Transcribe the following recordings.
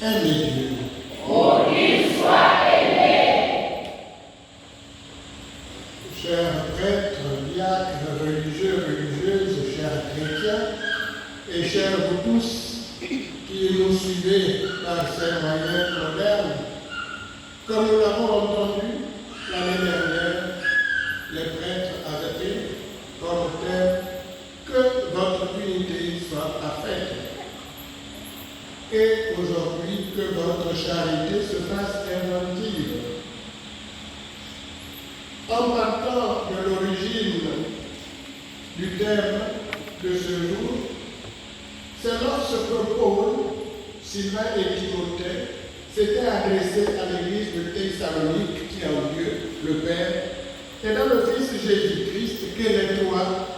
Aimez Dieu. Pour qu'il soit aimé. Chers prêtres, diacres, religieux, religieuses, chers chrétiens, et chers vous tous qui nous suivez par ces moyens modernes, comme nous l'avons entendu l'année dernière, les prêtres avaient pris comme thème que votre unité soit parfaite. Et aujourd'hui, que votre charité se fasse inventive. En partant de l'origine du thème de ce jour, c'est lorsque Paul, Sylvain et Timothée s'étaient adressés à l'église de Thessalonique qui en Dieu, le Père, et dans le Fils Jésus-Christ, que les trois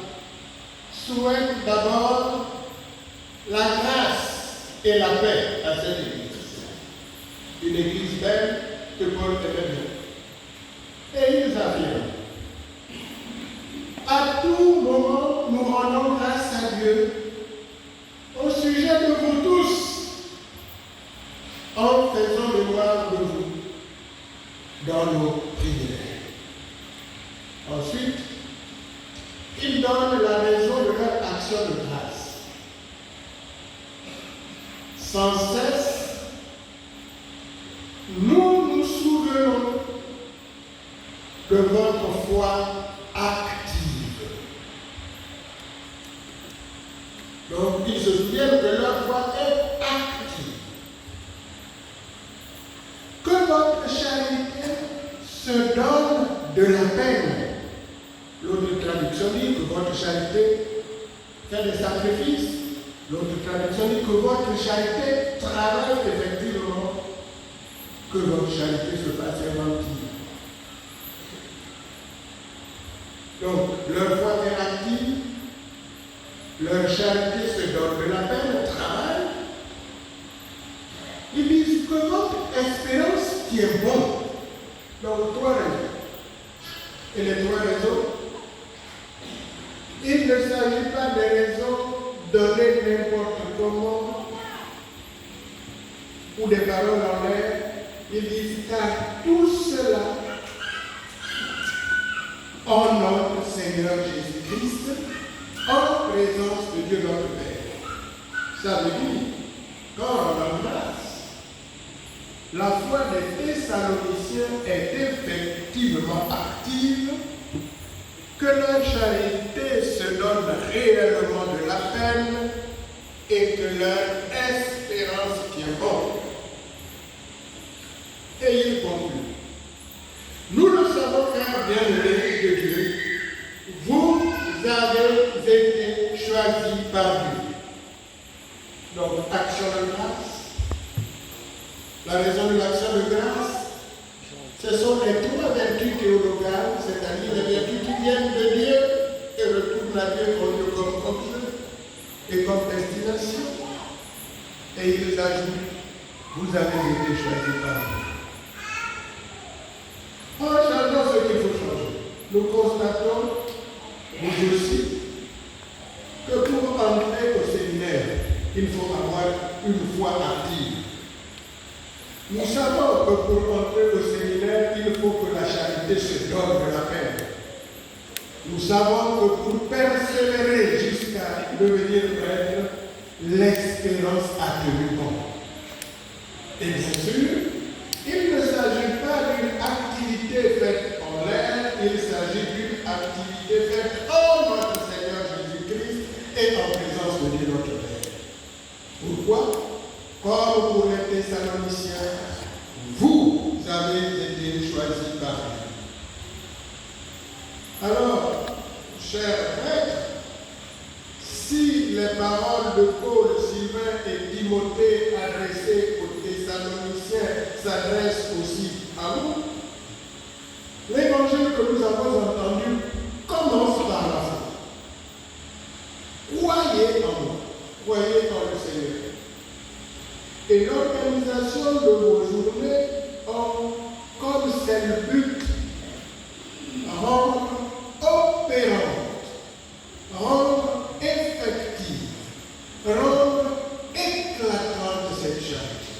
souhaitent d'abord la grâce et la paix à cette église. Une église belle que Paul aimait bien. Et ils affirment, à tout moment, nous rendons grâce à Dieu au sujet de vous tous, en faisant mémoire de vous dans nos prières. Ensuite, ils donnent la raison de leur action de grâce. Sans cesse, nous nous souvenons de votre foi active. Donc, ils se souviennent que leur foi est active. Que votre charité se donne de la peine. L'autre traduction dit que votre charité fait des sacrifices. L'autre traduction dit que votre charité travaille effectivement, que votre charité se fasse inventive. Donc, leur foi est active, leur charité se donne de la peine, travail. Ils disent que votre espérance tient bon. Donc, trois raisons. Et les trois raisons, il ne s'agit pas de raisons données n'importe comment ou des paroles en l'air. Ils disent car tout cela en notre Seigneur Jésus-Christ, en présence de Dieu notre Père. Ça veut dire, quand on embrasse, la foi des Thessaloniciens est effectivement active, que leur charité se donne réellement de la peine et que leur espérance tient bon. Et il conclut. Nous le savons car, bien-aimés de Dieu, vous avez été choisis par Dieu. Donc, action de grâce. La raison de l'action de grâce, ce sont les trois vertus théologales, c'est-à-dire les vertus qui viennent de Dieu et retournent à Dieu comme objet et comme destination. Et ils ajoutent, vous avez été choisis par Dieu. En changeant ce qu'il faut changer, nous constatons, nous aussi, que pour entrer au séminaire, il faut avoir une foi active. Nous savons que pour entrer au séminaire, il faut que la charité se donne de la peine. Nous savons que pour persévérer jusqu'à devenir prêtre, l'espérance a tenu bon. Et bien sûr, il ne s'agit pas d'une activité faite en l'air, il s'agit d'une activité faite en notre Seigneur Jésus-Christ et en présence de Dieu notre Père. Pourquoi? Comme pour les Thessaloniciens, vous avez été choisis par Dieu. Alors, chers prêtres, si les paroles de Paul, Sylvain et Timothée adressées aux Thessaloniciens s'adressent aussi à vous, l'évangile que nous avons entendu commence par la foi. Croyez en moi, croyez en le Seigneur. Et l'organisation de vos journées ont comme seul but rendre opérante, rendre effective, rendre éclatante cette charité.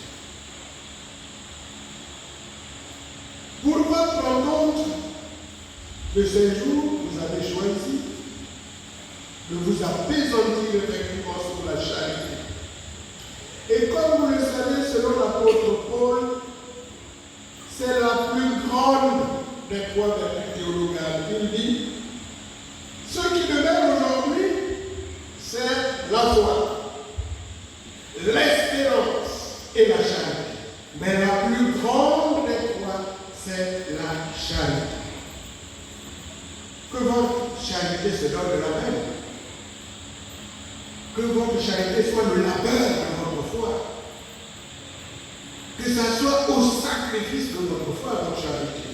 votre rencontre de ces jours, vous avez choisi de vous apaisantir effectivement sur la charité. Et comme vous le savez, selon l'apôtre Paul, c'est la plus grande des trois vertus théologales. Il dit, ce qui demeure aujourd'hui, c'est la foi, l'espérance et la charité. Mais la plus grande des trois, c'est la charité. Que votre charité se donne de la même. Que votre charité soit le labeur de votre foi. Que ça soit au sacrifice de votre foi, votre charité.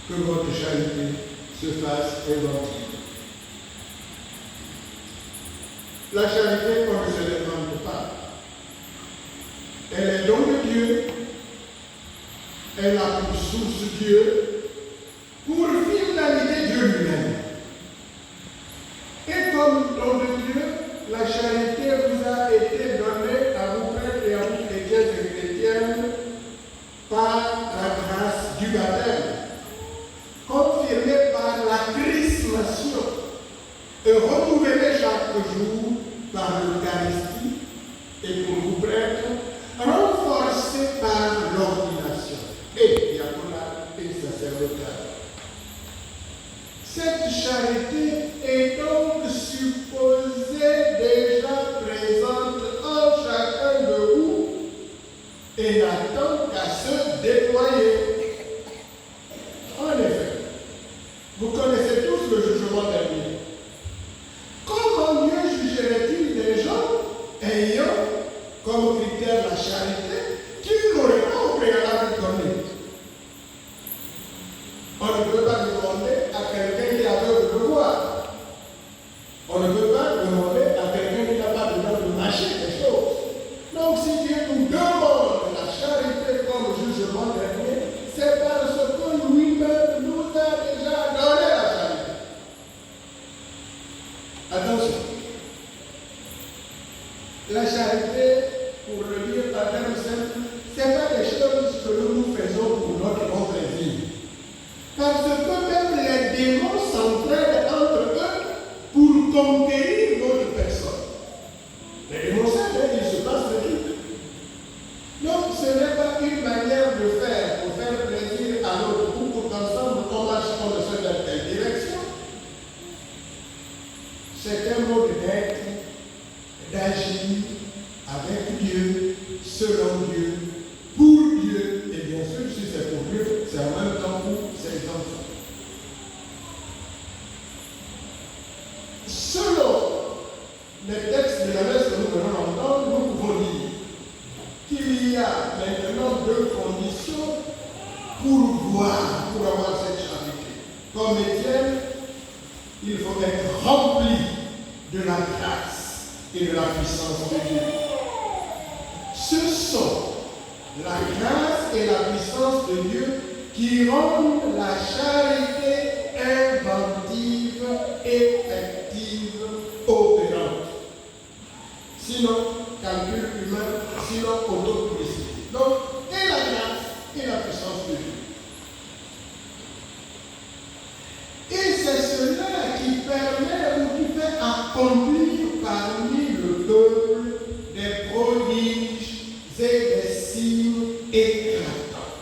Que votre charité se fasse inventive. La charité, on ne se demande pas. Elle est don de Dieu. Elle a pour source Dieu. Pour finalité Dieu lui-même. Et comme don de Dieu, la charité vous a été donnée à vous prêtres et à vous chrétiens et chrétiennes par la grâce du baptême, confirmée par la chrismation et renouvelée chaque jour par l'Eucharistie et pour vous prêtres, renforcée par l'ordination et diaconat et sacerdotal. Cette charité est donc supposée déjà présente en chacun de vous et n'attend qu'à se déployer. En effet, vous connaissez tous le jugement dernier. Comment Dieu jugerait-il des gens ayant comme critère la charité qu'il n'aurait pas au préalable donné? On ne peut pas demander à quelqu'un qui a peur de le voir. On ne peut pas demander à quelqu'un qui n'a pas besoin de mâcher des choses. Donc si Dieu nous demande la charité comme jugement dernier, c'est parce que lui-même nous a déjà donné la charité. Attention. La charité, pour le dire par terme simple, ce n'est pas des choses que nous faisons pour notre bon plaisir. Parce que même les démons s'entraident entre eux pour conquérir d'autres personnes. Les démons savent qu'il se passe des trucs. Donc ce n'est pas une manière de faire pour faire plaisir à l'autre ou pour qu'ensemble on marche dans le seul dans telle direction. C'est un mode d'être, d'agir avec Dieu, selon Dieu, pour Dieu, et bien sûr, si c'est pour Dieu, c'est en même temps pour ses enfants. Selon les textes de la messe que nous venons d'entendre, nous pouvons dire qu'il y a maintenant deux conditions pour avoir cette charité. Comme Étienne, il faut être rempli de la grâce et de la puissance de Dieu. Ce sont la grâce et la puissance de Dieu qui rendent la charité inventive, effective, opérante. Sinon, calcul humain, sinon autopublicité. Donc, et la grâce et la puissance de Dieu. Et c'est cela qui permet ou qui fait accomplir parmi le peuple des prodiges et des signes éclatants.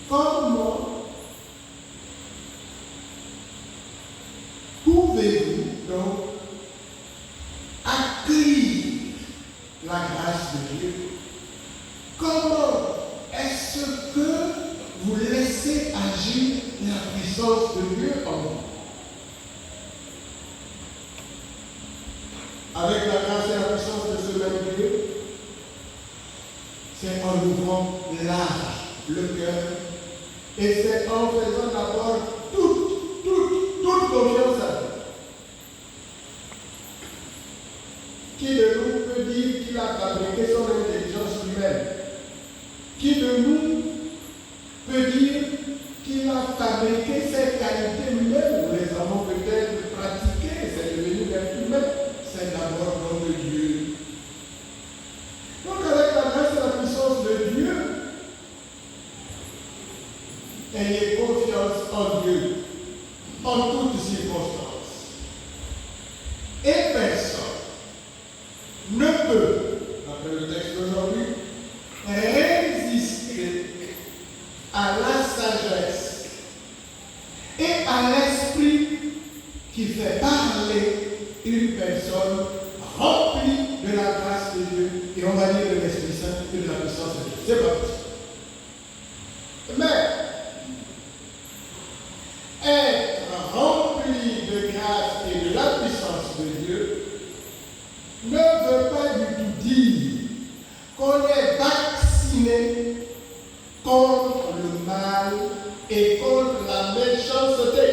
Comment pouvez-vous donc accueillir la grâce de Dieu? Comment est-ce que vous laissez agir la puissance de Dieu en vous? Avec la grâce et la puissance de ce même Dieu, c'est en ouvrant large le cœur et c'est en faisant d'abord toute confiance à Dieu. Qui de nous peut dire qu'il a fabriqué son intelligence humaine? Qui de nous peut dire qu'il a fabriqué ses qualités humaines? Nous les avons peut-être pratiquées, c'est devenu vertu humaine. C'est d'abord nom de Dieu. Donc avec la grâce et la puissance de Dieu, ayez confiance en Dieu en toutes circonstances. Et personne ne peut, d'après le texte d'aujourd'hui, résister à la sagesse et à l'esprit qui fait parler une personne remplie de la grâce de Dieu et on va dire de l'Esprit Saint et de la puissance de Dieu. C'est pas possible. Mais être rempli de grâce et de la puissance de Dieu ne veut pas du tout dire qu'on est vacciné contre le mal et contre la méchanceté.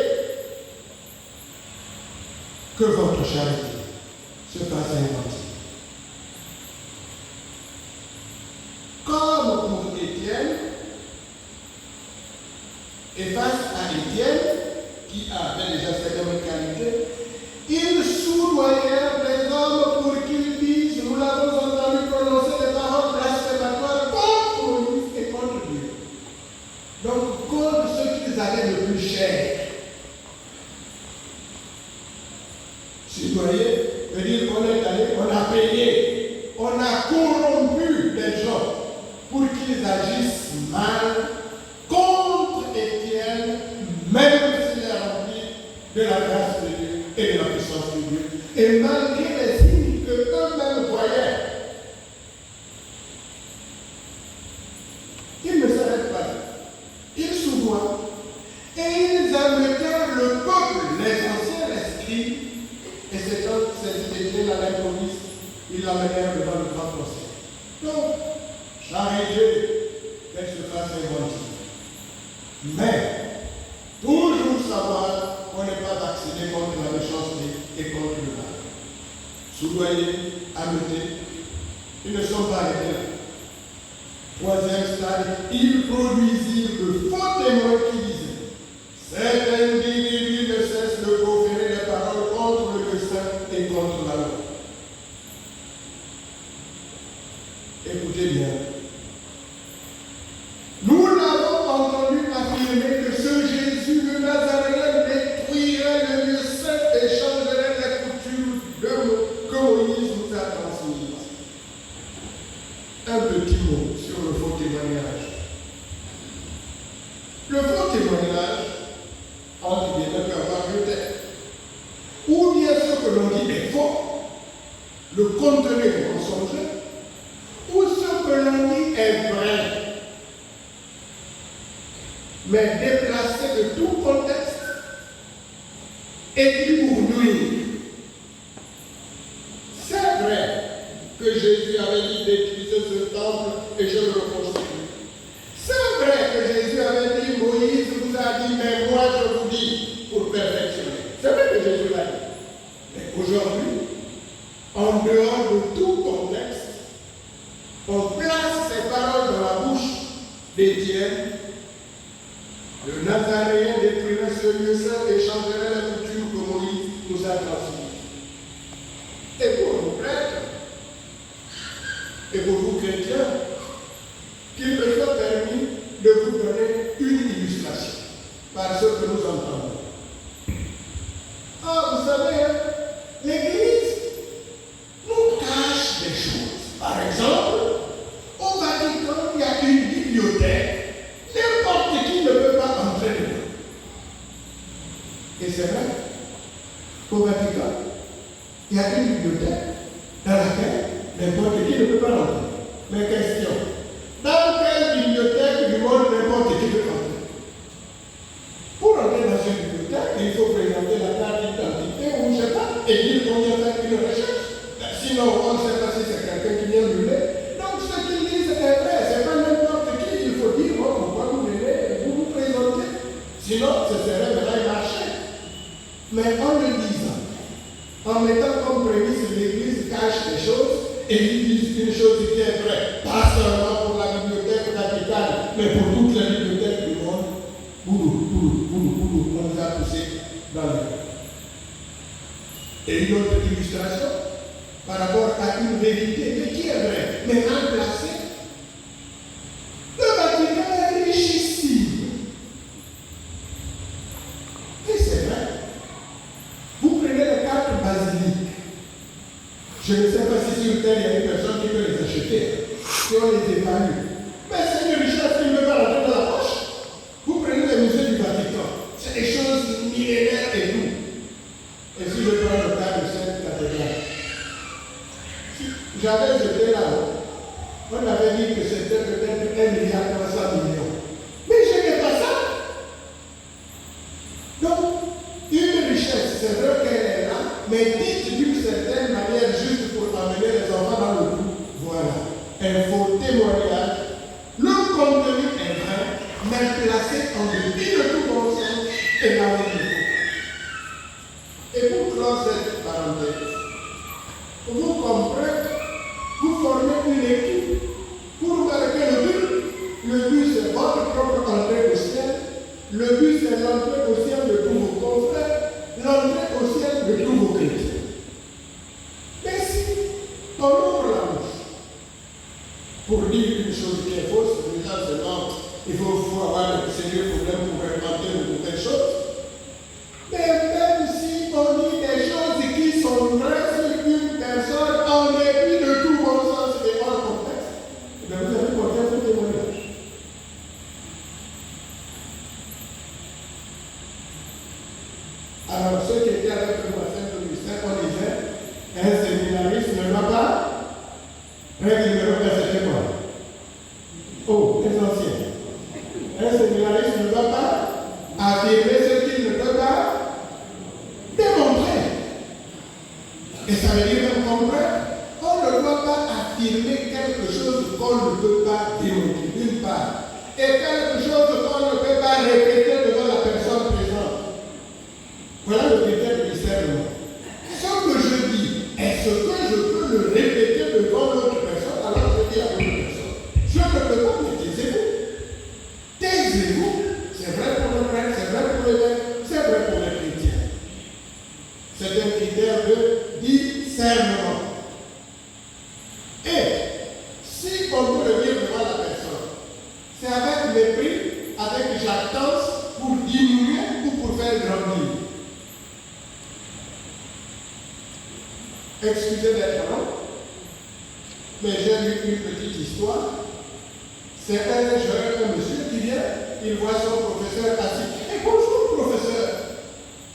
Que votre charité se fasse inventer. Comme pour Étienne, et face à Étienne, qui avait déjà certaines qualités, ils soudoyèrent les hommes pour qu'ils disent, nous l'avons entendu prononcer des paroles blasphématoires contre Moïse et contre Dieu. Donc contre ceux qu'ils avaient le plus cher. Soudoyer veut dire qu'on est allé, on a payé, on a corrompu les gens pour qu'ils agissent mal contre Étienne, même s'il est rempli de la grâce de Dieu et de la puissance de Dieu. Et malgré les signes que eux-mêmes voyaient, ils ne s'arrêtent pas. Ils soudoient et ils amenèrent le peuple, les anciens esprits, et c'est quand Étienne à l'improviste, ils l'amenèrent devant le grand conseil. Donc, charité, qu'elle se fasse inventer. Mais, toujours savoir qu'on n'est pas vacciné contre la méchanceté et contre le mal. Soudoyés, ameutés, ils ne sont pas arrêtés là. Troisième stade, ils produisirent le faux témoin qui disait: cet individu ne cesse de proférer des paroles contre le saint et contre la loi. Écoutez bien. Nous l'avons entendu affirmer que ce Jésus de Nazareth détruirait le lieu saint et changerait les coutumes que Moïse nous a transmises. Un petit mot sur le faux témoignage. Le faux témoignage, entre guillemets, peut avoir deux textes. Ou bien ce que l'on dit est faux, le contenu est mensonger, ou ce que l'on dit est vrai, mais déplacé de tout contexte et dit pour nuire. C'est vrai que Jésus avait dit d'épuiser ce temple et je le reconstruis. C'est vrai que Jésus avait dit, Moïse vous a dit, mais moi je vous dis, pour perfectionner. C'est vrai que Jésus l'a dit. Mais aujourd'hui, en dehors de tout contexte, on place ces paroles dans la bouche d'Étienne. Le Nazaréen détruirait ce lieu saint et changerait la coutume que Moïse nous a transmise. Et pour vous prêtres, et pour vous chrétiens, qu'il me soit permis de vous donner une illustration par ce que nous entendons. Ah, vous savez, hein, l'Église nous cache des choses. Par exemple, au Vatican, il y a une bibliothèque. N'importe qui ne peut pas entrer dedans. Et c'est vrai, au Vatican, il y a une bibliothèque dans laquelle n'importe qui ne peut pas entrer. Mais question, dans quelle bibliothèque du monde n'importe qui peut entrer? Pour entrer dans une bibliothèque, il faut présenter la carte d'identité ou je ne sais pas, et dire qu'on vient faire une recherche. Sinon, on ne sait pas si c'est quelqu'un qui vient de l'aider. Donc ce qu'ils disent est vrai, c'est pas n'importe qui, il faut dire, oh, pourquoi vous venez, vous vous présentez. Sinon, ce serait vraiment marché. Mais en le disant, en mettant comme prémisse l'Église cache des choses, et ils disent une chose qui est vraie, pas seulement pour la bibliothèque vaticane, mais pour toutes les bibliothèques du monde, on nous a poussé dans le cœur. Et une autre illustration, par rapport à une vérité, mais qui est vraie, mais mal placée. Le Vatican est richissime. critères, si on les évalue. Mais c'est une richesse qui ne peut pas rentrer dans la poche. Vous prenez les musées du Vatican, c'est des choses millénaires et tout. Et si je prends le cas de cette cathédrale, j'avais jeté là-haut, on avait dit que c'était peut-être 1,3 milliard. Mais je n'ai pas ça. Donc, une richesse, c'est vrai qu'elle est là, mais dite d'une certaine manière juste pour amener les enfants dans le coup. Voilà, un faux témoignage. Le contenu est vrai, mais placé en dépit de tout bon sens et dans le niveau. Et pour clore cette parenthèse, vous comprenez, vous formez une équipe pour marquer le but. Le but, c'est votre propre entrée au ciel. Le but, c'est l'entrée au ciel de tous vos confrères, l'entrée au ciel de tous vos chrétiens. Mais si on ouvre la bouche pour dire une chose qui est fausse, seulement il faut avoir de sérieux problèmes pour inventer de nouvelles choses. Mais même si on dit des choses qui sont vraies sur une personne en dépit de tout bon sens et hors contexte, vous avez porté un témoignage. Alors, ceux qui étaient avec nous à Saint-Augustin, on disait, un séminariste ne doit pas, règle numéro 1, c'était quoi? Oh, les anciens. Un séminariste ne doit pas affirmer ce qu'il ne peut pas démontrer. Et ça veut dire même comprendre. On ne doit pas affirmer quelque chose qu'on ne peut pas démontrer, d'une part. Et quelque chose qu'on ne peut pas répéter devant la personne présente. Voilà le critère du discernement. Ce que je dis, est-ce que je peux le répéter devant l'autre personne? Alors je dis à l'autre personne, je ne peux pas, mais taisez-vous. Taisez-vous. C'est vrai pour le prêtre, c'est vrai pour les maîtres, c'est vrai pour les chrétiens. C'est un critère de discernement. Et si on peut le dire devant la personne, c'est avec mépris, avec jactance, pour diminuer ou pour faire grandir. Excusez d'être long, mais j'ai lu une petite histoire. C'est un monsieur qui vient, il voit son professeur assis. Et bonjour professeur,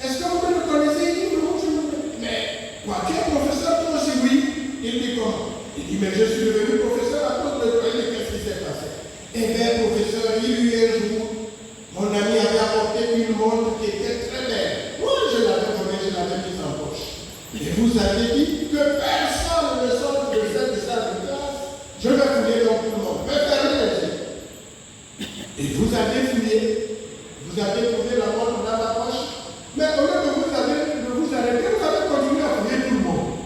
est-ce que vous me connaissez? Il dit non, je ne connais pas. Mais quoi, tu es professeur toi aussi? Oui. Il dit comment? Il dit mais je suis devenu professeur à cause de toi. Il dit qu'est-ce qui s'est passé? Eh bien professeur, il y a eu un jour, mon ami avait apporté une montre qui était très belle. Moi je l'avais donnée, je l'avais mise en poche. Et vous avez dit que personne ne sort de cette salle de classe. Je vais fouiller dans tout le monde. Mais fermez les yeux. Et vous avez fouillé. Vous avez trouvé la montre dans la poche. Mais au lieu de vous arrêter, vous avez continué à fouiller tout le monde.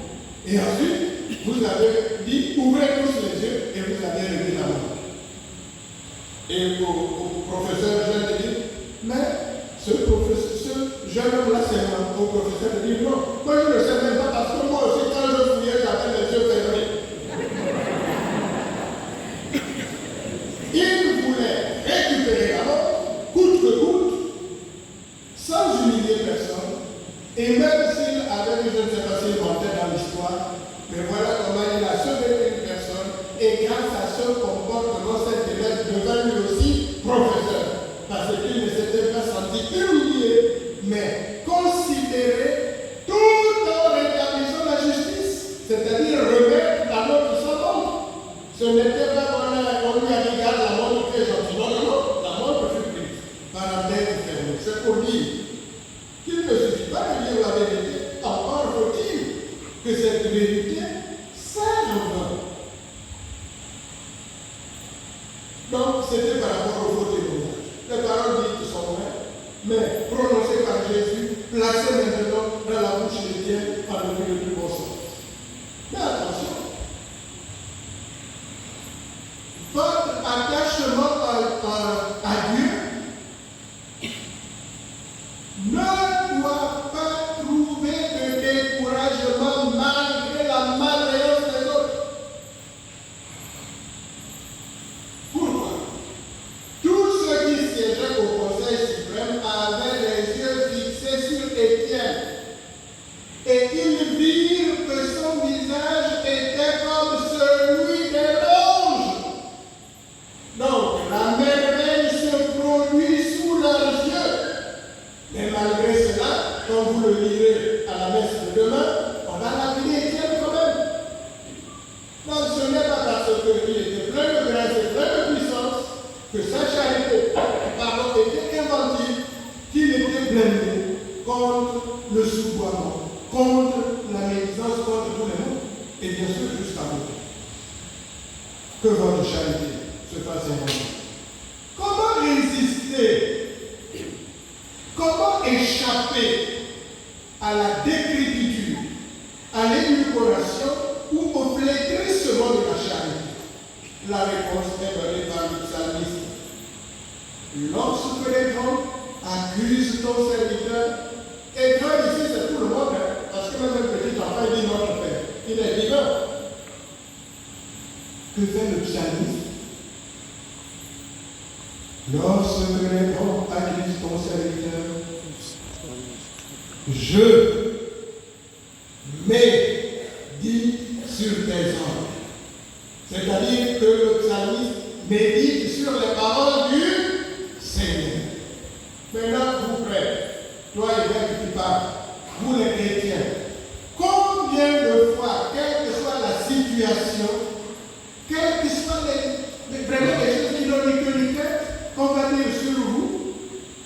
Et ensuite, vous avez dit, ouvrez tous les yeux et vous avez remis la montre. Et au professeur, je lui ai dit, mais ce jeune homme-là, c'est moi. Au professeur, il dit, non, moi je ne le sais même pas parce que moi aussi, quand je fouillais, j'avais les yeux fermés. Il voulait récupérer la montre, coûte que coûte, sans humilier personne. Et même s'il avait, je ne sais pas s'il mentait dans l'histoire, mais voilà comment il a sauvé une personne. Et grâce à ce comportement, cet élève devint lui aussi professeur. Parce qu'il ne s'était pas senti humilié, mais considéré tout en rétablissant la justice, c'est-à-dire remettre la montre sans montre. Ce n'était pas qu'on lui a dit garde la montre très gentiment, non, la montre fut prise. Parenthèse fermée. C'est pour dire qu'il ne suffit pas de dire la vérité, encore faut-il que cette vérité serve. Donc c'était par rapport au faux témoignage. Les paroles dites sont vraies, mais prononcées par Jésus, placées maintenant dans la bouche chrétienne par le plus bon sens. Mais attention, votre attachement à Dieu ne doit pas trouver de découragement malgré la malveillance des autres. Pourquoi? Tous ceux qui siégeaient au Conseil suprême avaient les yeux fixés sur Étienne. Et ils virent que son visage était comme celui d'un homme. qu'il était plein de grâce et plein de puissance, que sa charité, pardon, était inventive, qu'il était blindé contre le sous-boiement, contre la médisance, contre tous les maux, et bien sûr jusqu'à vous. Que votre charité se fasse inventive. Comment résister? Comment échapper à la décrépitude, à l'édulcoration ou au flétrissement de la charité? La réponse est donnée par le psalmiste. Lorsque les gens accusent ton serviteur, et quand ici c'est tout le monde, parce que même un petit enfant dit notre Père, il est vivant. Que fait le psalmiste? Lorsque les gens accusent ton serviteur, je médite sur tes ordres. C'est-à-dire que le psalmiste médite sur les paroles du Seigneur. Maintenant, vous prêts, toi et moi qui parle, vous les chrétiens, combien de fois, quelle que soit la situation, quelles que soient vraiment les choses qui n'ont ni queue ni tête, qu'on va dire sur vous,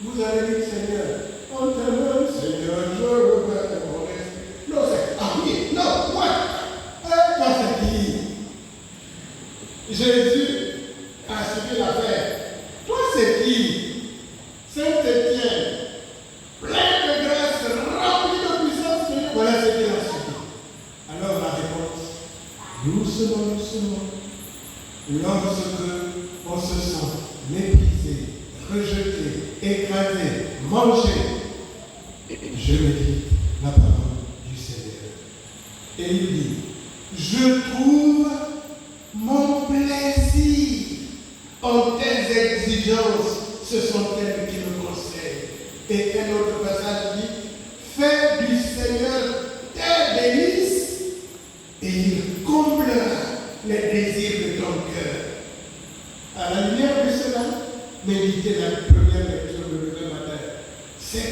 vous allez dire Seigneur, on t'aime, Seigneur, je regrette mon esprit. Non, c'est ah oui, non, moi, toi c'est qui? Jésus a suivi l'affaire. Toi c'est qui? Saint-Étienne, plein de grâce, rempli de puissance, voilà ce qu'il a suivi. Alors la réponse, doucement, doucement, lorsque on se sent méprisé, rejeté, écrasé, mangé, je médite la parole du Seigneur. Et il dit, je trouve mon plaisir en telles exigences, ce sont elles qui me conseillent. Et un autre passage dit, fais du Seigneur tes délices et il comblera les désirs de ton cœur. À la lumière de cela, méditez la première lecture de le matin. C'est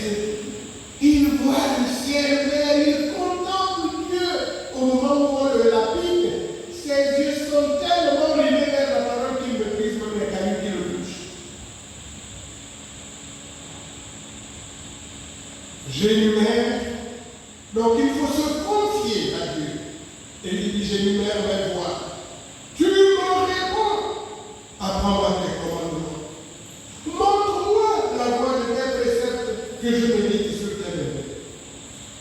qu'il voit le ciel vert, il contemple Dieu au moment où on le lapide. Ses yeux sont tellement rivés vers la parole qu'il méprise même les cailloux qui le touchent. J'énumère, donc il faut se confier à Dieu. Et il dit, j'énumère mes voies. Tu me réponds. Apprends-moi tes commandements. Montre-moi la voie de tes préceptes que je médite sur tes lèvres.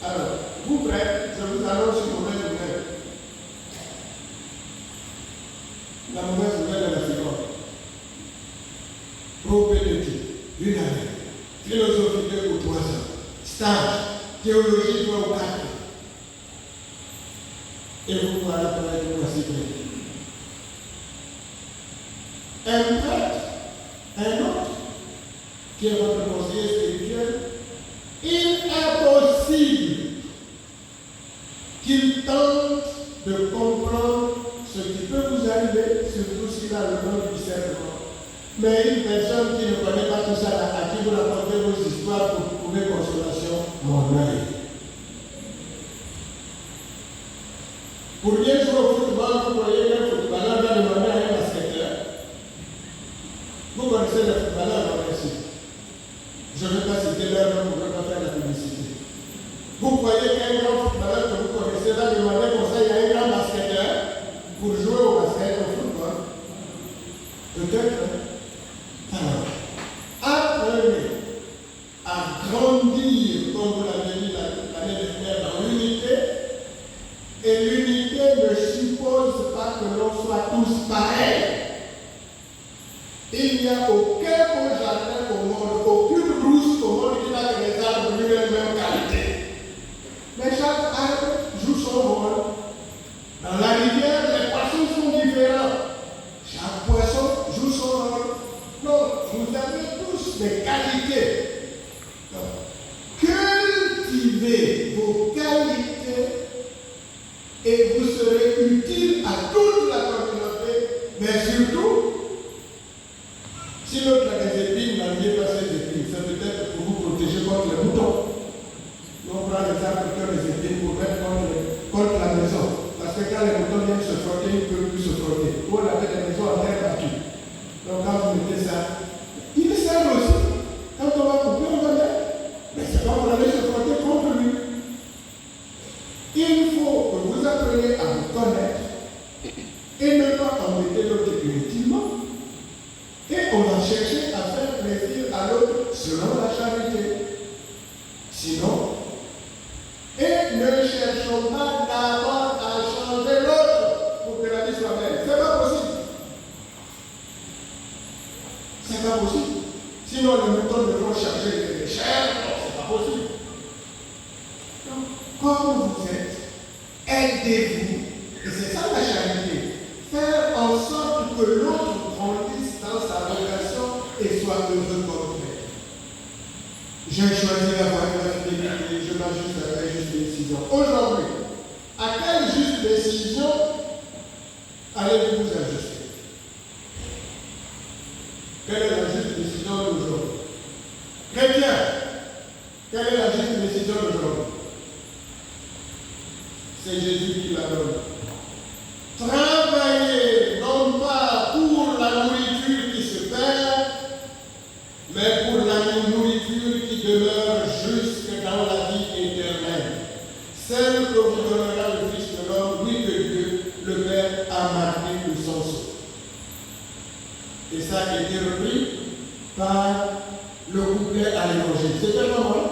Alors, vous prêts, je vous annonce une mauvaise nouvelle. La mauvaise nouvelle est la suivante. Prophétique, une année. Philosophie 2 ou 3 ans. Stage, théologie 3 ou 4 ans. Et vous voilà pour être voici prêt. Un prêtre, un autre, qui est votre conseiller spirituel, il est possible qu'il tente de comprendre ce qui peut vous arriver, surtout s'il a le don du discernement. Mais une personne qui ne connaît pas tout ça, à qui vous racontez vos histoires pour trouver consolation, mon œil. Pour bien jouer au football, vous voyez qu'un footballeur va demander à un basketteur. Vous connaissez les footballeurs en principe. Je ne vais pas citer leur nom pour ne pas faire la publicité. Vous croyez qu'un grand footballeur que vous connaissez va demander conseil à un grand basketteur pour jouer au basket, au football? Peut-être. Alors, apprenez à grandir, comme vous l'avez dit l'année dernière, dans l'unité. Et l'unité ne suppose pas que l'on soit tous pareils. Il n'y a aucun beau jardin au monde, aucune brousse au monde qui n'a que les arbres de la même qualité. Mais chaque arbre joue son rôle. Dans la rivière, les poissons sont différents. Chaque poisson joue son rôle. Donc, vous avez tous des qualités. Donc, cultivez vos qualités et vous serez utile à toute la communauté, mais surtout, si l'autre a des épines, n'enlevez pas ces épines. C'est peut-être pour vous protéger contre les boutons. On prend les arbres qui ont les épines pour mettre contre la maison. Parce que quand les boutons viennent se frotter, ils ne peuvent plus se frotter. Paul avait des maisons en terre battue. Donc quand vous mettez ça, il sert aussi. Quand on va couper, on va mettre. Mais c'est pas pour aller se frotter contre lui. Il faut que vous appreniez à vous connaître et ne pas embêter l'autre inutilement. Et on va chercher à faire plaisir à l'autre selon la charité. Sinon, et ne cherchons pas d'abord à changer l'autre pour que la vie soit belle. C'est pas possible. C'est pas possible. Sinon, les moutons devront chercher les chairs. C'est pas possible. Donc, comme vous êtes, aidez-vous. Et c'est ça la charité. Faire en sorte que l'autre grandisse dans sa relation et soit heureux comme vous. J'ai choisi la voie de la fidélité, je m'ajuste à la juste décision. Aujourd'hui, à quelle juste décision allez-vous vous ajuster? Quelle est la juste décision d'aujourd'hui? Chrétien, quelle est la juste décision d'aujourd'hui? C'est Jésus qui la donne. Travailler non pas pour la nourriture qui se perd, mais pour la nourriture qui demeure jusque dans la vie éternelle. Celle que vous donnera le Fils de l'homme, oui que Dieu, le Père, a marqué de son sceau. Et ça a été repris par le couplet à l'évangile. C'était comment?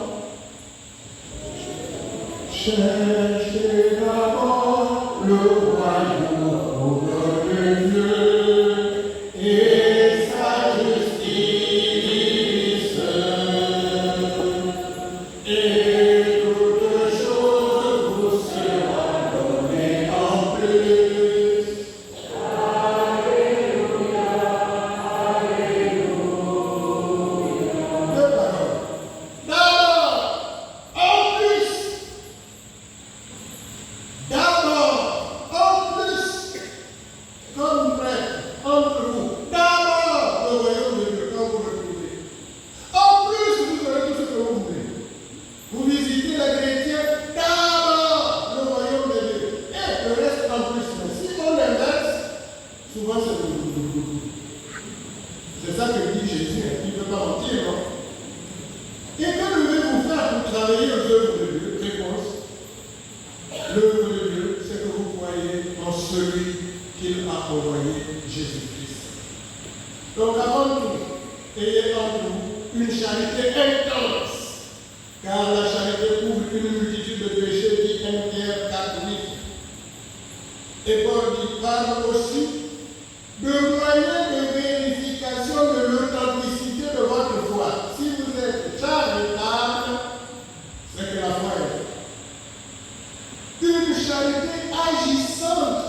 Cherchez d'abord le royaume de Dieu et sa justice, et toutes choses vous seront données en plus. Alléluia, alléluia. Deux paroles. D'abord, en plus. D'abord, en plus, comme prêtre, entre vous, d'abord le royaume de Dieu, quand vous le trouvez. En plus, vous aurez tout ce que vous voulez. Vous visitez les chrétiens, d'abord le royaume de Dieu. Et le reste en plus. Mais si on l'inverse, souvent c'est le. C'est ça que dit Jésus, il ne peut pas mentir, non? Et que devez-vous faire pour travailler aux œuvres de Dieu? Réponse. L'œuvre de Dieu, c'est que vous croyez en celui qu'il a envoyé, Jésus-Christ. Donc avant tout, ayez entre vous une charité intense, car la charité couvre une multitude de péchés, dit 1 Pierre 4:8. Et Paul dit, parle aussi de moyens de vérification de l'authenticité de votre foi. Si vous êtes charitable, c'est que la foi est vraie. Une charité agissante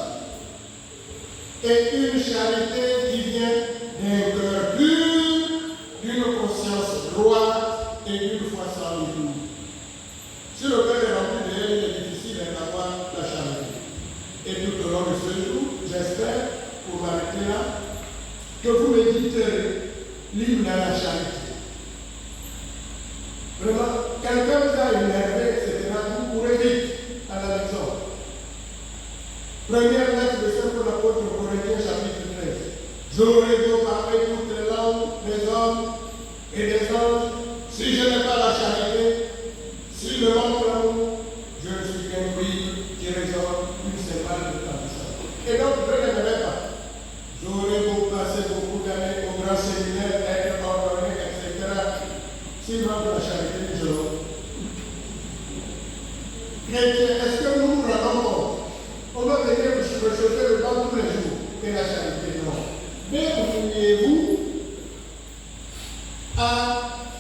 et une charité qui vient d'un cœur pur, d'une conscience droite et d'une foi sans détour. Si le cœur est rempli de haine, il est difficile d'avoir la charité. Et tout au long de ce jour, j'espère, pour m'arrêter là, que vous méditerez l'hymne à la charité. Vraiment, quelqu'un vous a énervé, etc., vous courez vite à la maison. Première lettre de Saint Paul apôtre aux Corinthiens, chapitre 13. J'aurais beau parler toutes les langues des hommes et des anges, si je n'ai pas la charité, si le manque l'amour, je ne suis qu'un bruit qui résonne une cymbale de tradition. Et donc, je ne l'aimerais pas. J'aurais beau passer beaucoup d'années au grand séminaire, être ordonné, etc. S'il manque la charité, je l'aurai. Chrétien, est-ce que nous nous rendons compte? On va venir se chauffer le banc tous les jours. Et la charité, non. Mais voulez-vous à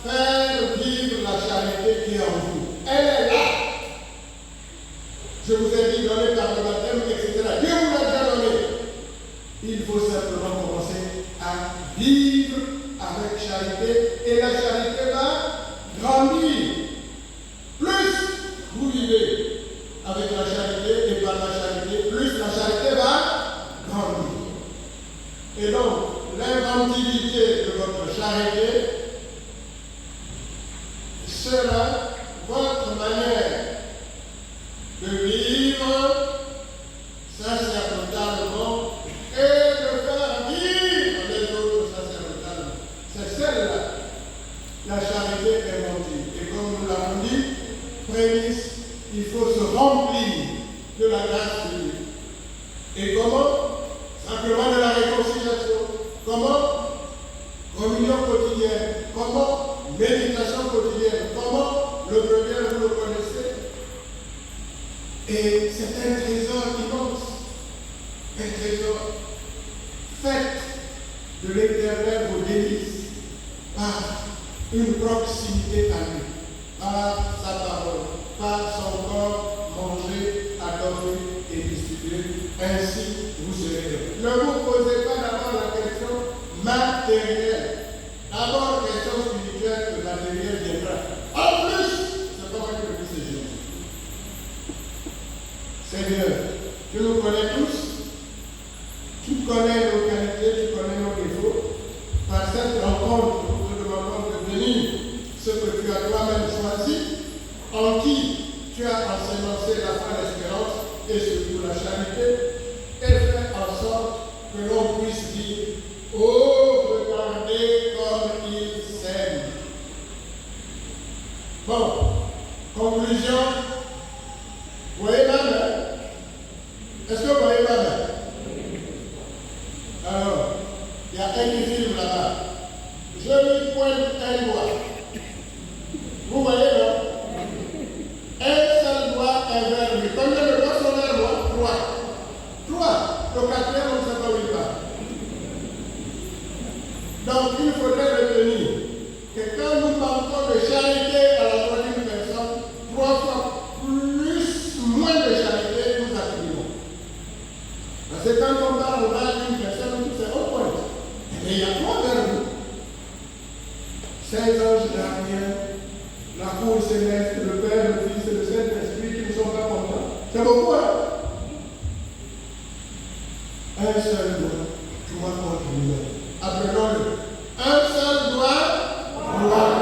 faire vivre la charité qui est en vous? Elle est là. Je vous ai dit, donné par le baptême, etc. Dieu vous l'a déjà donné. Il faut simplement commencer à vivre avec charité. Et la charité va grandir. Plus vous vivez avec la charité et par la charité, plus la charité va grandir. Et donc, l'inventivité de votre charité sera votre manière de vivre sacerdotalement et de Comment? Méditation quotidienne. Comment? Le premier, vous le connaissez. Et c'est un trésor immense. Un trésor. Faites de l'Éternel vos délices par une proximité à lui, par sa parole, par son corps mangé, adoré et distribué. Ainsi, vous serez heureux. Ne vous posez pas d'abord la question matérielle. D'abord, question spirituelle, le matériel viendra. En plus, c'est pas moi qui le dis, c'est Jésus. Seigneur, tu nous connais tous. Tu connais nos qualités, tu connais nos défauts. Par cette rencontre, nous te demandons de venir ce que tu as toi-même choisi, en qui tu as ensemencé la foi, l'espérance et surtout la charité, et fait en sorte que l'on puisse dire: oh, regardez comme il s'aime. Bon, conclusion. Vous voyez ma main? Est-ce que vous voyez ma main? Alors, il y a un qui filme là-bas. Je lui pointe un doigt. Vous voyez, non? Un seul doigt, un vers lui. Combien de doigts sont vers moi? 3. 3. Le quatrième, on ne sait pas où il va. Donc, il faudrait retenir que quand nous parlons de charité à la troisième personne, 3 fois moins de charité, nous attribuons. Parce que quand on parle mal d'une personne, c'est au point. Mais il y a 3 vers nous. 16 anges gardiens, la cour céleste, le Père, le Fils et le Saint-Esprit qui ne sont pas contents. C'est beaucoup, hein? Un seul doigt, 3 contre lui-même. Apprenons-le. Un seul doigt, 3